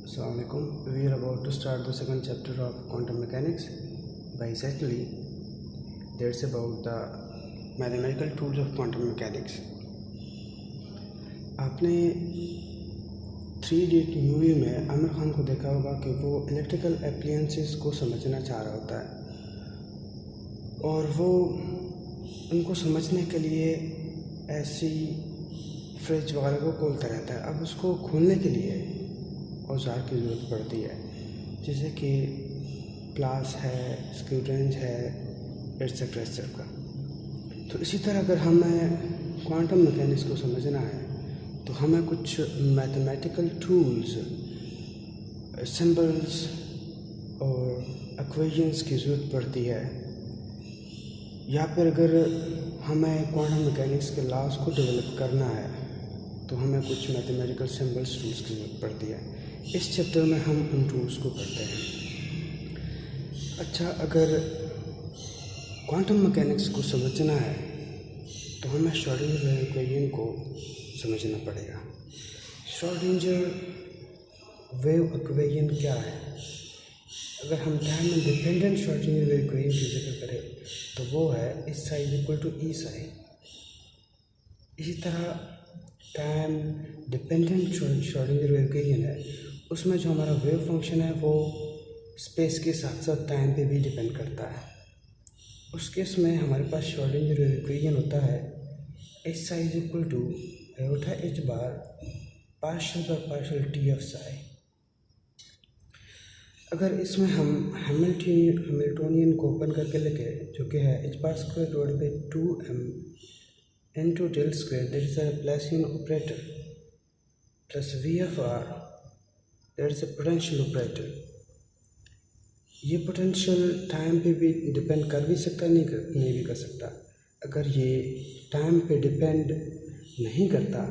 Assalamu alaikum. We are about to start the second chapter of quantum mechanics. Basically, that's about the mathematical tools of quantum mechanics. आपने 3 idiot movie में आमिर खान को देखा होगा कि वो electrical appliances को समझना चाह रहा होता है और वो उनको समझने के लिए ऐसी फ्रिज वगैरह को खोलता रहता है। अब उसको खोलने के लिए औजार की ज़रूरत पड़ती है, जैसे कि प्लास है, स्क्रू रेंच है, एटसेट्रा एटसेट्रा। तो इसी तरह अगर हमें क्वांटम मैकेनिक्स को समझना है तो हमें कुछ मैथमेटिकल टूल्स, सिंबल्स और इक्वेशंस की ज़रूरत पड़ती है, या फिर अगर हमें क्वांटम मैकेनिक्स के लॉज को डेवलप करना है तो हमें कुछ मैथमेटिकल सिंबल्स टूल्स की ज़रूरत पड़ती है। इस चैप्टर में हम उन टूल्स को पढ़ते हैं। अच्छा, अगर क्वांटम मैकेनिक्स को समझना है तो हमें श्रोडिंगर इक्वेशन को समझना पड़ेगा। श्रोडिंगर वेव इक्वेशन क्या है? अगर हम टाइम इंडिपेंडेंट श्रोडिंगर इक्वेशन की जिक्र करें तो वो है इस साई इक्वल टू ई साई। इसी तरह टाइम डिपेंडेंट श्रोडिंगर इक्वेशन है, उसमें जो हमारा वेव फंक्शन है वो स्पेस के साथ साथ टाइम पे भी डिपेंड करता है। उस केस में हमारे पास श्रोडिंगर इक्वेशन होता है H psi is equal to iota H bar partial by partial T of psi. अगर इसमें हम हैमिल्टोनियन को ओपन करके लिखे, जो कि है H bar square divided by 2m into del square, that is a Laplacian operator, plus VFR, that is a potential operator। ये पोटेंशियल टाइम पे भी डिपेंड कर भी सकता है, नहीं भी कर सकता। अगर ये टाइम पे डिपेंड नहीं करता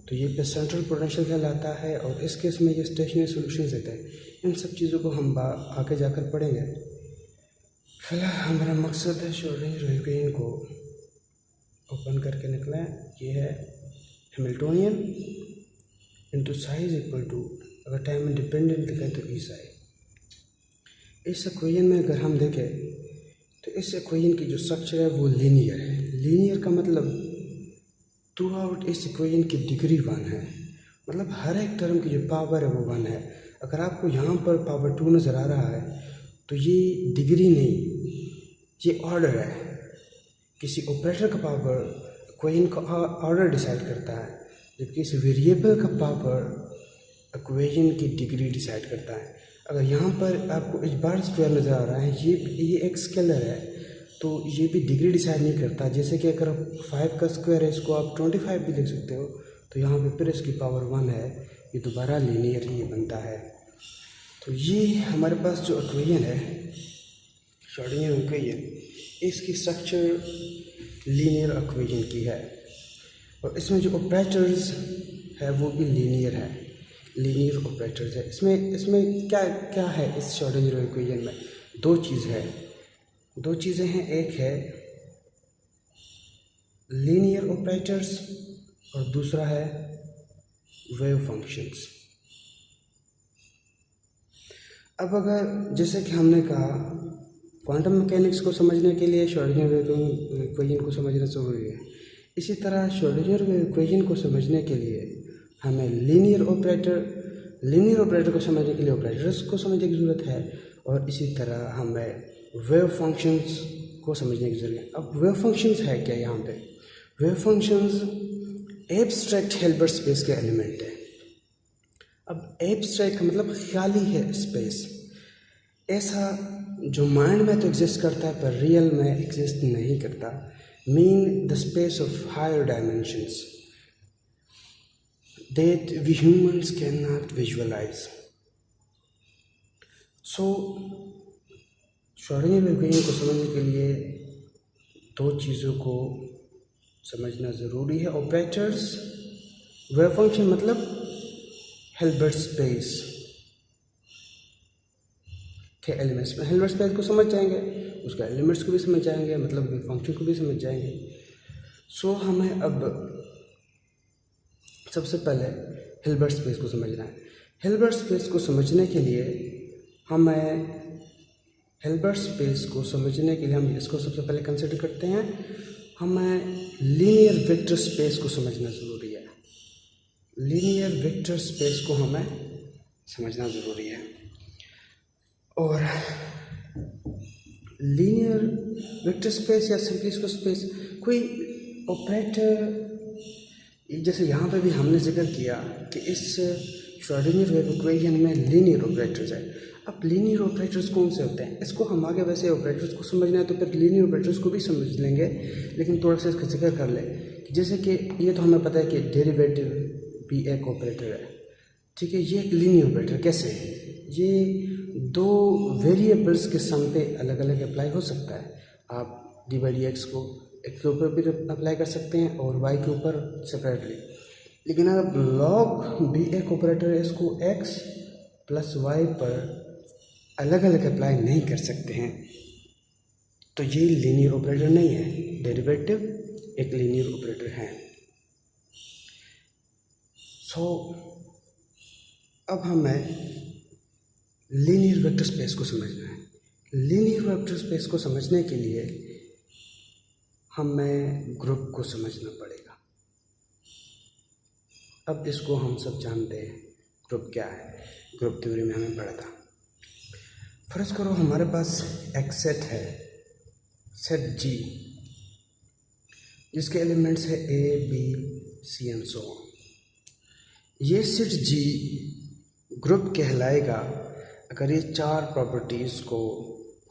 तो ये पे सेंट्रल पोटेंशियल कहलाता है, और इस केस में ये स्टेशनरी सॉल्यूशंस देता है। इन सब चीज़ों को हम आगे जाकर पढ़ेंगे। फिलहाल हमारा मकसद है श्रोडिंगर इक्वेशन को ओपन करके निकला है। ये है Hamiltonian into psi is equal to, अगर टाइम इंडिपेंडेंट लिखा है तो ई साई। इस इक्वेशन में अगर हम देखें तो इस इक्वेशन की जो स्ट्रक्चर है वो लीनियर है। लीनियर का मतलब थ्रू आउट इस इक्वेशन की डिग्री 1 है, मतलब हर एक टर्म की जो पावर है वो 1 है। अगर आपको यहाँ पर पावर 2 नज़र आ रहा है तो ये डिग्री नहीं, ये ऑर्डर है। किसी ऑपरेटर का पावर इक्वेशन का ऑर्डर डिसाइड करता है, जबकि इस वेरिएबल का पावर इक्वेशन की डिग्री डिसाइड करता है। अगर यहाँ पर आपको एच बार स्क्वायर नज़र आ रहा है, ये एक स्केलर है, तो ये भी डिग्री डिसाइड नहीं करता। जैसे कि अगर 5 का स्क्वायर है, इसको आप 25 भी लिख सकते हो, तो यहाँ पे फिर इसकी पावर 1 है, ये दोबारा लीनियर ही बनता है। तो ये हमारे पास जो इक्वेशन है श्रोडिंगर इक्वेशन, इसकी स्ट्रक्चर लीनियर इक्वेशन की है, और इसमें जो ऑपरेटर्स है वो भी लीनियर है, लीनियर ऑपरेटर्स है। इसमें क्या है इस श्रोडिंगर इक्वेशन में? दो चीज़ें हैं। एक है लीनियर ऑपरेटर्स और दूसरा है वेव फंक्शंस। अब अगर जैसे कि हमने कहा क्वांटम मैकेनिक्स को समझने के लिए श्रोडिंगर इक्वेशन को समझना ज़रूरी है, इसी तरह श्रोडिंगर इक्वेशन को समझने के लिए हमें लीनियर ऑपरेटर को समझने के लिए ऑपरेटर्स को समझने की ज़रूरत है, और इसी तरह हमें वेव फंक्शंस को समझने की ज़रूरत है। अब वेव फंक्शंस है क्या? यहाँ पे wave functions abstract Hilbert space के एलिमेंट है। अब एब्स्ट्रैक्ट का मतलब ख्याली है स्पेस, ऐसा जो माइंड में तो एग्जिस्ट करता है पर रियल में एग्जिस्ट नहीं करता। Mean the space of higher dimensions that we humans can not visualise. So Schrodinger equation को समझने के लिए दो चीज़ों को समझना ज़रूरी है। ऑपरेटर्स, वेव फंक्शन मतलब हिल्बर्ट स्पेस के एलिमेंट्स में हिल्बर्ट स्पेस को समझ जाएंगे, उसका एलिमेंट्स को भी समझ जाएंगे, मतलब वेव फंक्शन को भी समझ जाएंगे। सो हमें अब सबसे पहले हिल्बर्ट स्पेस को समझना है। हिल्बर्ट स्पेस को समझने के लिए हम इसको सबसे पहले कंसिडर करते हैं। हमें लीनियर वेक्टर स्पेस को समझना ज़रूरी है। लीनियर वेक्टर स्पेस को हमें समझना ज़रूरी है। और लीनियर वेक्टर स्पेस या सिंपली इसको स्पेस कोई ऑपरेटर, जैसे यहाँ पे भी हमने जिक्र किया कि इस श्रोडिंगर वेव इक्वेशन में लीनियर ऑपरेटर्स है। अब लीनियर ऑपरेटर्स कौन से होते हैं, इसको हम आगे वैसे ऑपरेटर्स को समझना है तो फिर लीनियर ऑपरेटर्स को भी समझ लेंगे, लेकिन थोड़ा सा इसका जिक्र कर ले। जैसे कि ये तो हमें पता है कि डेरिवेटिव भी एक ऑपरेटर है, ठीक है। ये एक लीनियर ऑपरेटर कैसे है, ये दो वेरिएबल्स के सम पे अलग अलग अप्लाई हो सकता है। आप dy/dx को x के ऊपर भी अप्लाई कर सकते हैं और y के ऊपर सेपरेटली, लेकिन अगर लॉग भी एक ऑपरेटर है, इसको x प्लस y पर अलग अलग अप्लाई नहीं कर सकते हैं, तो ये लीनियर ऑपरेटर नहीं है। डेरिवेटिव एक लीनियर ऑपरेटर है। अब हमें लीनियर वेक्टर स्पेस को समझना है। लीनियर वेक्टर स्पेस को समझने के लिए हमें ग्रुप को समझना पड़ेगा। अब इसको हम सब जानते हैं, ग्रुप क्या है, ग्रुप थ्योरी में हमें पढ़ा था। फर्ज करो हमारे पास एक सेट है, सेट G, जिसके एलिमेंट्स है A, B, C and so on. ये सेट G ग्रुप कहलाएगा अगर ये चार प्रॉपर्टीज़ को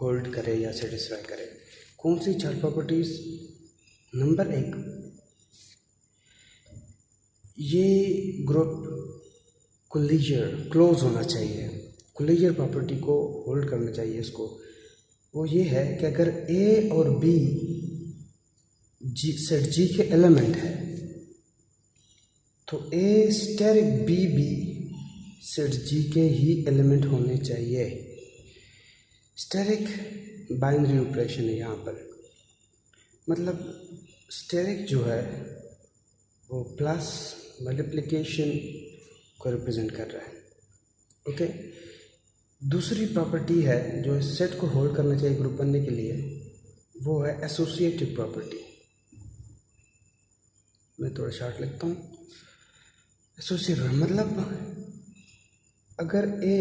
होल्ड करे या सेटिस्फाई करे। कौन सी चार प्रॉपर्टीज़? नंबर 1, ये ग्रुप क्लोज होना चाहिए, कोलिजर प्रॉपर्टी को होल्ड करना चाहिए इसको। वो ये है कि अगर A और B सेट G के एलिमेंट है तो A स्टेरिक B भी सेट G के ही एलिमेंट होने चाहिए। स्टेरिक बाइनरी ऑपरेशन है यहाँ पर, मतलब स्टेरिक जो है वो प्लस मल्टीप्लिकेशन को रिप्रेजेंट कर रहा है, ओके। दूसरी प्रॉपर्टी है जो इस सेट को होल्ड करना चाहिए ग्रुप बनने के लिए, वो है एसोसिएटिव प्रॉपर्टी। मैं थोड़ा शॉर्ट लिखता हूँ। एसोसिएटिव मतलब अगर A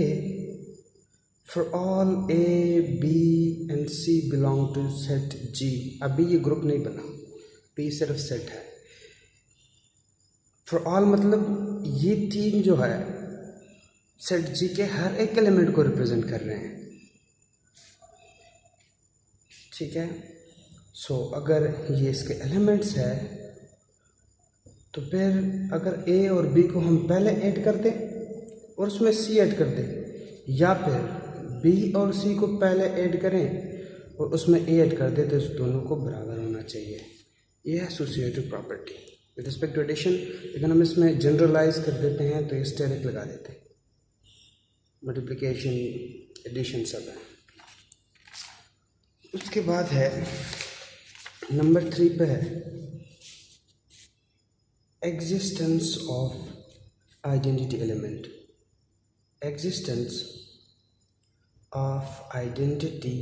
for all A, B and C belong to set G, अभी ये ग्रुप नहीं बना, P सिर्फ सेट है। फॉर ऑल मतलब ये तीन जो है सेट G के हर एक एलिमेंट को रिप्रेजेंट कर रहे हैं, ठीक है। अगर ये इसके एलिमेंट्स है तो फिर अगर A और B को हम पहले ऐड कर दें और उसमें C ऐड कर दें, या फिर B और C को पहले ऐड करें और उसमें A ऐड कर दें, तो इस दोनों को बराबर होना चाहिए। ये है associative property with respect to addition. लेकिन हम इसमें जनरलाइज कर देते हैं तो स्टेरिक लगा देते हैं, मल्टीप्लिकेशन एडिशन सब है। उसके बाद है नंबर 3 पे है existence of identity element. Existence of identity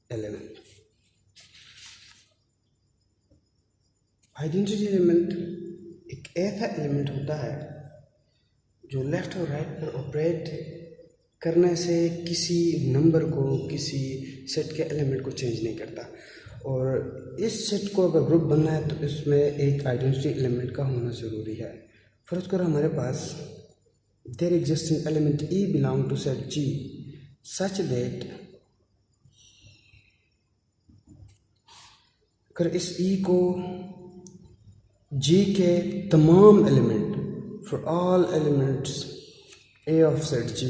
element. Identity element एक ऐसा एलिमेंट होता है जो लेफ्ट और राइट पर ऑपरेट करने से किसी नंबर को, किसी सेट के एलिमेंट को चेंज नहीं करता। और इस सेट को अगर ग्रुप बनना है तो इसमें एक आइडेंटिटी एलिमेंट का होना ज़रूरी है। फर्ज करो हमारे पास there exist an element E belong to set G such that, अगर इस E को G के तमाम element for all elements A of set G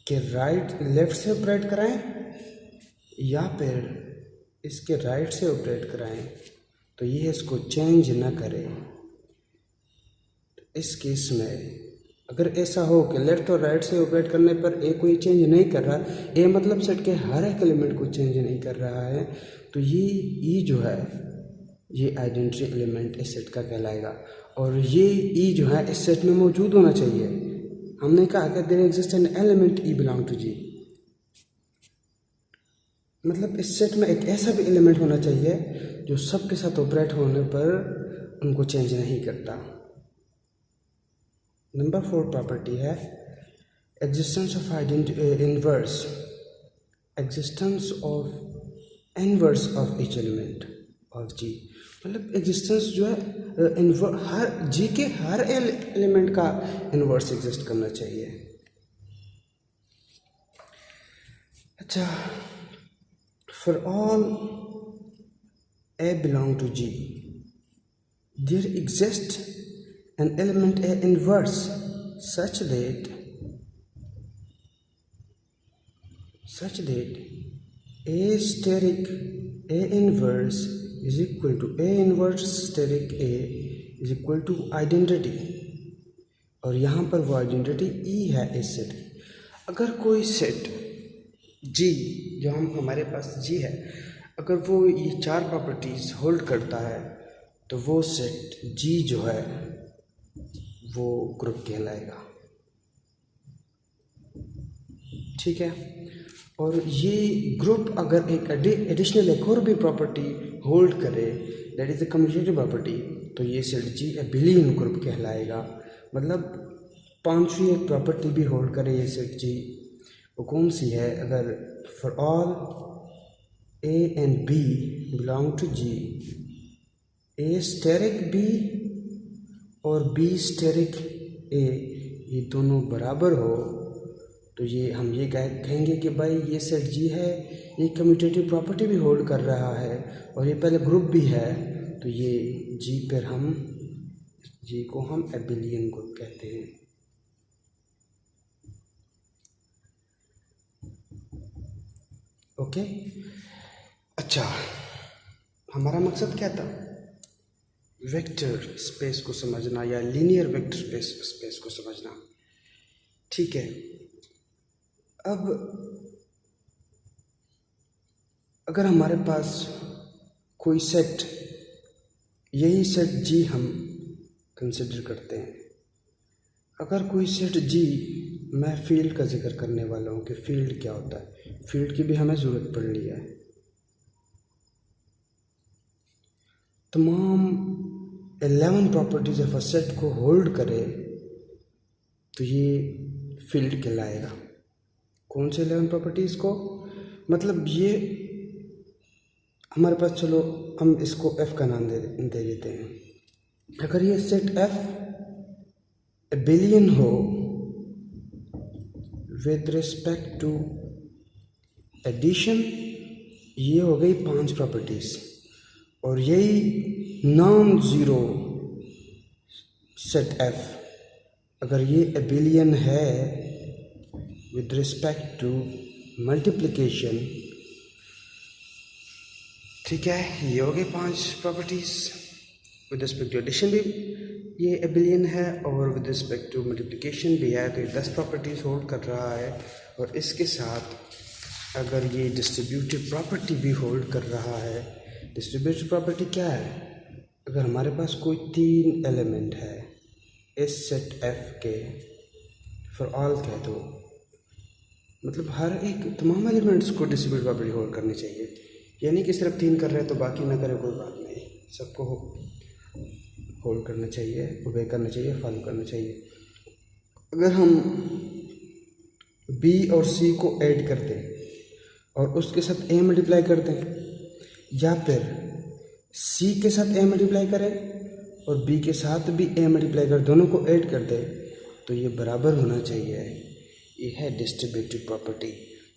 के राइट लेफ्ट से ऑपरेट कराएं या फिर इसके राइट से ऑपरेट कराएं तो ये इसको चेंज ना करे। इस केस में अगर ऐसा हो कि लेफ्ट और राइट से ऑपरेट करने पर A कोई चेंज नहीं कर रहा, A मतलब सेट के हर एक एलिमेंट को चेंज नहीं कर रहा है, तो ये E जो है ये आइडेंटिटी एलिमेंट इस सेट का कहलाएगा। और ये ई जो है इस सेट में मौजूद होना चाहिए। हमने कहा कि there exist an element E belong to G, मतलब इस सेट में एक ऐसा भी एलिमेंट होना चाहिए जो सब के साथ ऑपरेट होने पर उनको चेंज नहीं करता। नंबर 4 प्रॉपर्टी है existence of inverse, existence of inverse of each element of G. मतलब एग्जिस्टेंस जो है हर जी के हर एलिमेंट का इनवर्स एग्जिस्ट करना चाहिए। अच्छा, for all A belong to G, there exists an element A inverse such that A steric A inverse is equal to A inverse steric A is equal to identity, और यहाँ पर वो identity E है इस set की। अगर कोई set G जो हमारे पास G है, अगर वो ये 4 प्रॉपर्टीज़ होल्ड करता है तो वो सेट G जो है वो ग्रुप कहलाएगा। ठीक है, और ये ग्रुप अगर एक एडिशनल एक और भी प्रॉपर्टी होल्ड करे, that is the commutative property, तो ये सेट G एबिलियन ग्रुप कहलाएगा। मतलब 5वीं एक प्रॉपर्टी भी होल्ड करे ये सेट G, वो कौन सी है? अगर for all A and B belong to G, A asterisk B और B स्टेरिक A ये दोनों बराबर हो, तो ये हम ये कहेंगे कि भाई ये सेट G है, ये कम्यूटेटिव प्रॉपर्टी भी होल्ड कर रहा है और ये पहले ग्रुप भी है, तो ये G पर हम G को हम एबिलियन ग्रुप कहते हैं। ओके, अच्छा, हमारा मकसद क्या था? वेक्टर स्पेस को समझना या लीनियर वेक्टर स्पेस को समझना। ठीक है, अब अगर हमारे पास कोई सेट, यही सेट G हम कंसिडर करते हैं। अगर कोई सेट G, मैं फील्ड का जिक्र करने वाला हूँ कि फील्ड क्या होता है, फील्ड की भी हमें ज़रूरत पड़नी है। तमाम 11 प्रॉपर्टीज ऑफ अ सेट को होल्ड करे तो ये फील्ड कहलाएगा। कौन से 11 प्रॉपर्टीज़ को? मतलब ये हमारे पास, चलो हम इसको F का नाम दे देते हैं। अगर ये सेट F एबिलियन हो विद रिस्पेक्ट टू एडिशन, ये हो गई 5 प्रॉपर्टीज़, और यही नॉन ज़ीरो सेट F अगर ये एबिलियन है विद रिस्पेक्ट टू मल्टीप्लिकेशन, ठीक है, ये हो गई 5 properties. With respect to addition भी ये एबिलियन है और विद रिस्पेक्ट टू मल्टीप्लिकेशन भी है, तो ये 10 प्रॉपर्टीज़ होल्ड कर रहा है। और इसके साथ अगर ये डिस्ट्रीब्यूटिव प्रॉपर्टी भी होल्ड कर रहा है। डिस्ट्रीब्यूटिव प्रॉपर्टी क्या है? अगर हमारे पास कोई 3 एलिमेंट है इस सेट F के, फॉर ऑल कह दो, मतलब हर एक तमाम एलिमेंट्स को डिस्ट्रीब्यूटिव प्रॉपर्टी होल्ड करनी चाहिए। यानी कि सिर्फ 3 कर रहे हैं तो बाकी ना करें, कोई बात नहीं, सबको होल्ड करना चाहिए, ओबे करना चाहिए, फॉलो करना चाहिए। अगर हम B और C को ऐड कर दें और उसके साथ A मल्टीप्लाई कर दें, या फिर C के साथ A मल्टीप्लाई करें और B के साथ भी A मल्टीप्लाई कर, दोनों को ऐड कर दें, तो ये बराबर होना चाहिए। ये है डिस्ट्रीब्यूटिव प्रॉपर्टी।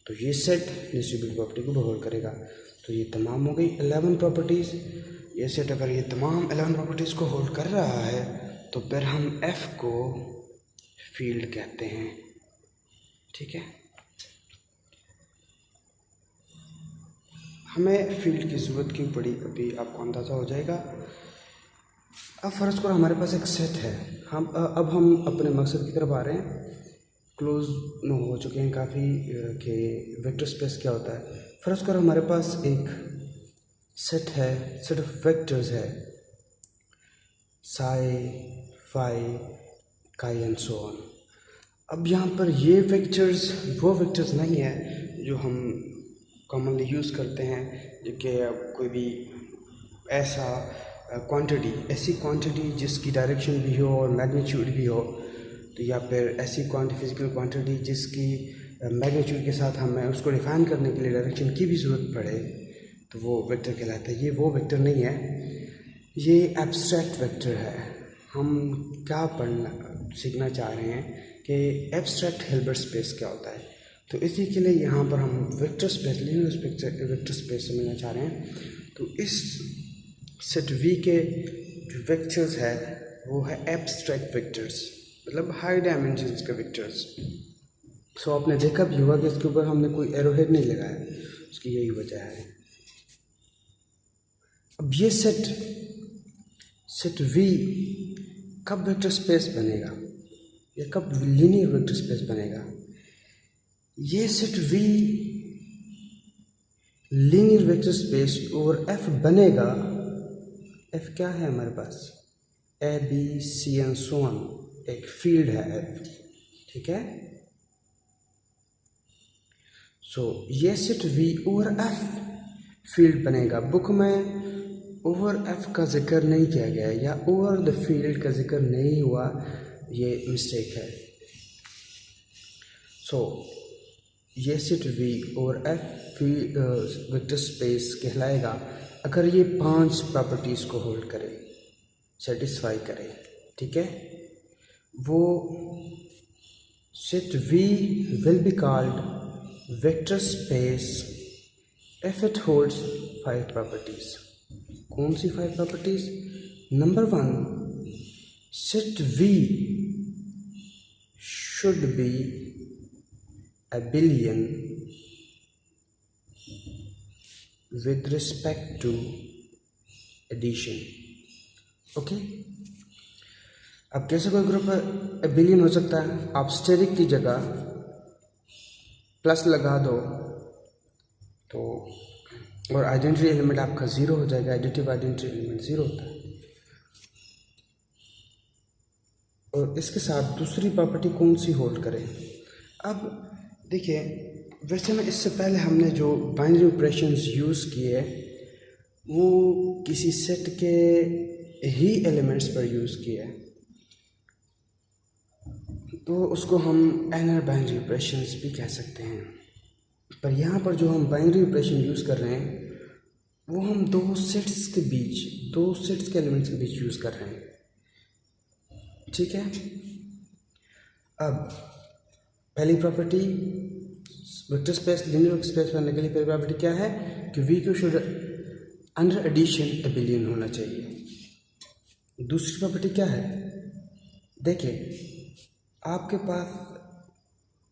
तो ये सेट डिस्ट्रीब्यूटिव प्रॉपर्टी को होल्ड करेगा। तो ये तमाम हो गई 11 प्रॉपर्टीज़। ये सेट अगर ये तमाम 11 प्रॉपर्टीज़ को होल्ड कर रहा है तो फिर हम F को फील्ड कहते हैं। ठीक है, हमें फील्ड की ज़रूरत क्यों पड़ी अभी आपको अंदाज़ा हो जाएगा। अब फ़र्ज़ करो हमारे पास एक सेट है, अब हम अपने मकसद की तरफ आ रहे हैं, क्लोज हो चुके हैं काफ़ी कि वेक्टर स्पेस क्या होता है। फ़र्ज़ करो हमारे पास एक सेट है, सेट ऑफ वेक्टर्स है, साई, फाई, काई एंड सो ऑन। अब यहाँ पर ये वेक्टर्स वो वेक्टर्स नहीं है जो हम कॉमनली यूज़ करते हैं, जो कि कोई भी ऐसा क्वांटिटी, ऐसी क्वांटिटी जिसकी डायरेक्शन भी हो और मैग्नीट्यूड भी हो, तो या फिर ऐसी फिजिकल क्वांटिटी जिसकी मैग्नीट्यूड के साथ हमें उसको डिफाइन करने के लिए डायरेक्शन की भी ज़रूरत पड़े, तो वो वेक्टर कहलाता है। ये वो वेक्टर नहीं है, ये एब्स्ट्रैक्ट वेक्टर है। हम क्या सीखना चाह रहे हैं कि एब्स्ट्रैक्ट हिल्बर्ट स्पेस क्या होता है, तो इसी के लिए यहाँ पर हम vector space, linear vector space समझना चाह रहे हैं। तो इस सेट V के जो वेक्टर्स है वो है एब्स्ट्रैक्ट वेक्टर्स, मतलब हाई डायमेंशंस के वेक्टर्स। सो आपने देखा भी होगा कि इसके ऊपर हमने कोई एरोहेड नहीं लगाया, उसकी यही वजह है। अब ये सेट V कब वेक्टर स्पेस बनेगा या कब लीनियर वेक्टर स्पेस बनेगा? ये set V linear vector space और F बनेगा। F क्या है हमारे पास? A, B, C and so on, एक फील्ड है F, ठीक है। सो ये सेट V और F फील्ड बनेगा। बुक में ओवर F का जिक्र नहीं किया गया या ओवर द फील्ड का जिक्र नहीं हुआ, ये मिस्टेक है। सो ये सेट V और F वेक्टर स्पेस कहलाएगा अगर ये 5 प्रॉपर्टीज़ को होल्ड करे, सेटिस्फाई करे, ठीक है। वो set V will be called vector space if it holds 5 properties. कौन सी 5 properties? Number 1, set V should be abelian with respect to addition, okay. अब कैसे कोई ग्रुप एबिलियन हो सकता है? आप स्टेरिक की जगह प्लस लगा दो तो और आइडेंटिटी एलिमेंट आपका 0 हो जाएगा। एडिटिव आइडेंटिटी एलिमेंट 0 होता है। और इसके साथ दूसरी प्रॉपर्टी कौन सी होल्ड करें? अब देखिए, वैसे में इससे पहले हमने जो बाइनरी ऑपरेशंस यूज़ किए वो किसी सेट के ही एलिमेंट्स पर यूज़ किए, तो उसको हम इनर बाइनरी ऑपरेशंस भी कह सकते हैं। पर यहाँ पर जो हम बाइनरी ऑपरेशन यूज़ कर रहे हैं वो हम दो सेट्स के एलिमेंट्स के बीच यूज़ कर रहे हैं, ठीक है। अब पहली property vector space linear vector space बनने के लिए पहली प्रॉपर्टी क्या है कि V को शुड अंडर एडिशन एबिलियन होना चाहिए। दूसरी प्रॉपर्टी क्या है? देखिए, आपके पास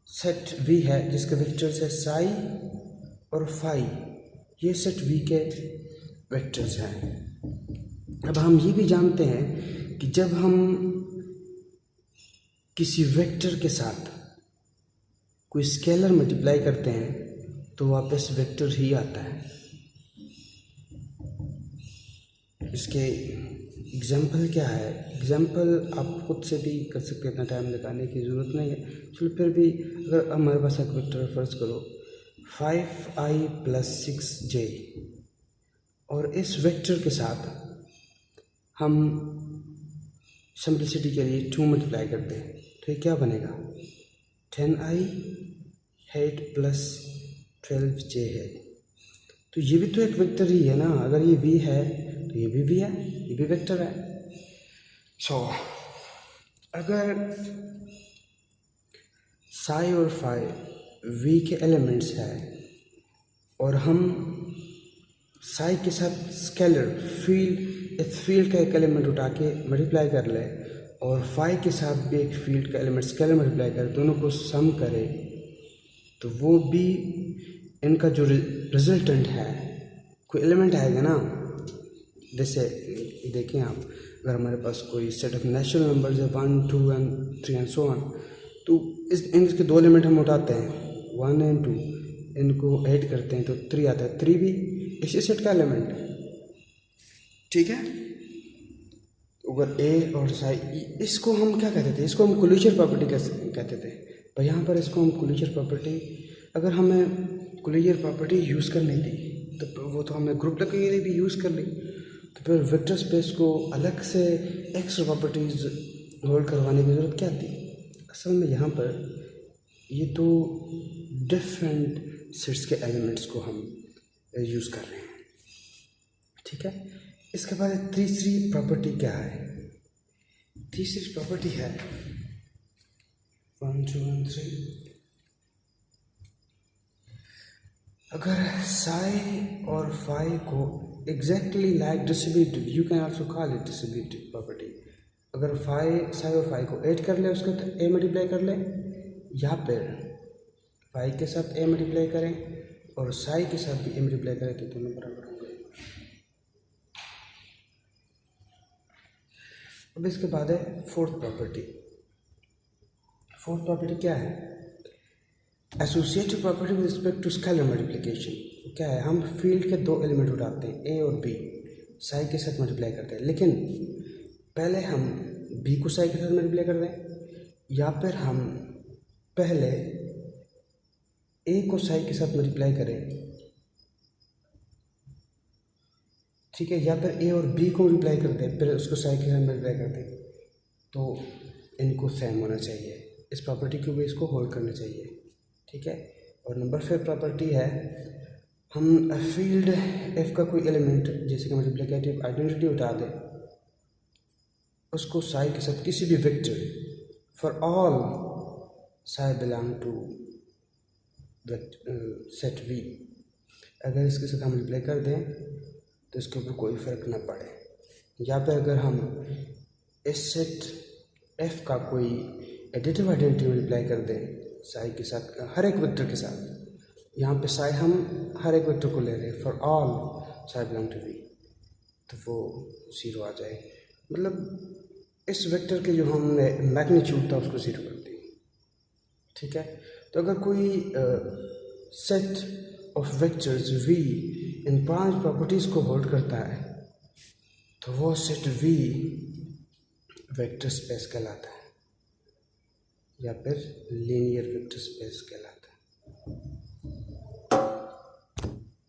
सेट V है जिसके वेक्टर्स है साई और फाई, ये सेट V के वेक्टर्स हैं। अब हम ये भी जानते हैं कि जब हम किसी वेक्टर के साथ कोई स्केलर मल्टीप्लाई करते हैं तो वापस वेक्टर ही आता है। इसके एग्जाम्पल क्या है? एग्जाम्पल आप खुद से भी कर सकते हैं, इतना टाइम लगाने की ज़रूरत नहीं है। चलो फिर भी अगर हमारे पास एक वेक्टर फर्ज करो 5i + 6j, और इस वेक्टर के साथ हम सिंपलिसिटी के लिए 2 मल्टीप्लाई करते हैं तो ये क्या बनेगा? 10i 8 + 12j है। तो ये भी तो एक वेक्टर ही है ना। अगर ये V है तो ये भी V है, ये भी वेक्टर है। सो अगर साई और फाई V के एलिमेंट्स है और हम साई के साथ स्केलर इस फील्ड का एक एलिमेंट उठा के मल्टीप्लाई कर ले और फाई के साथ भी एक फील्ड का एलिमेंट स्केलर मल्टीप्लाई करे, दोनों को सम करे, तो वो भी इनका जो रिजल्टेंट है कोई एलिमेंट आएगा ना। जैसे देखें आप, अगर हमारे पास कोई सेट ऑफ नेचुरल नंबर्स है 1, 2 एंड 3 एंड सो ऑन, तो इनके 2 एलिमेंट हम उठाते हैं 1 एंड 2, इनको ऐड करते हैं तो 3 आता है। 3 भी इसी सेट का एलिमेंट है। ठीक है। अगर ए और साई, इसको हम क्या कहते थे, इसको हम क्लोजर प्रॉपर्टी कहते थे, पर यहाँ पर इसको हम क्लोजर प्रॉपर्टी, अगर हमें क्लोजर प्रॉपर्टी यूज़ करनी थी तो वो तो हमने ग्रुप लग के लिए भी यूज़ कर ली, तो फिर वेक्टर स्पेस को अलग से एक्स्ट्रा प्रॉपर्टीज होल्ड करवाने की ज़रूरत क्या थी। असल में यहाँ पर ये तो डिफरेंट सेट्स के एलिमेंट्स को हम यूज़ कर रहे हैं, ठीक है। इसके बाद तीसरी प्रॉपर्टी क्या है, तीसरी प्रॉपर्टी है 1 2 1 3, अगर साई और फाई को exactly like distributive, you can also call it distributive property, अगर साई और फाई को ऐड कर ले, उसके साथ ए मल्टीप्लाई कर ले, या फिर फाई के साथ ए मल्टीप्लाई करें और साई के साथ भी ए मल्टीप्लाई करें तो दोनों बराबर होंगे। अब इसके बाद है फोर्थ प्रॉपर्टी। फोर्थ प्रॉपर्टी क्या है, associative property with respect to scalar multiplication. क्या है, हम फील्ड के दो एलिमेंट उठाते हैं ए और बी, साई के साथ मल्टीप्लाई करते हैं, लेकिन पहले हम बी को साई के साथ मल्टीप्लाई कर दें, या फिर हम पहले ए को साई के साथ मल्टीप्लाई करें, ठीक है, या फिर ए और बी को मल्टीप्लाई कर दें फिर उसको साई के साथ मल्टीप्लाई कर दें, तो इनको सेम होना चाहिए, इस प्रॉपर्टी को भी इसको होल्ड करना चाहिए, ठीक है। और नंबर 5 प्रॉपर्टी है, हम फील्ड एफ का कोई एलिमेंट जैसे कि मल्टीप्लिकेटिव आइडेंटिटी उठा दें, उसको साई के साथ किसी भी vector for all psi belong to set V, अगर इसके साथ हम मल्टीप्लाई कर दें तो इसके ऊपर कोई फ़र्क ना पड़े, या फिर अगर हम इस सेट एफ का कोई एडिटिव आइडेंटिटी मल्टीप्लाई कर दें साई के साथ, हर एक वेक्टर के साथ, यहाँ पे साई हम हर एक वेक्टर को ले रहे हैं for all psi belong to V, तो वो 0 आ जाए, मतलब इस वेक्टर के जो हमने मैग्नीट्यूड था उसको 0 कर दें, ठीक है। तो अगर कोई set of vectors v in 5 properties को होल्ड करता है तो वो सेट v वेक्टर स्पेस कहलाता है, या फिर लीनियर वेक्टर स्पेस कहलाता है।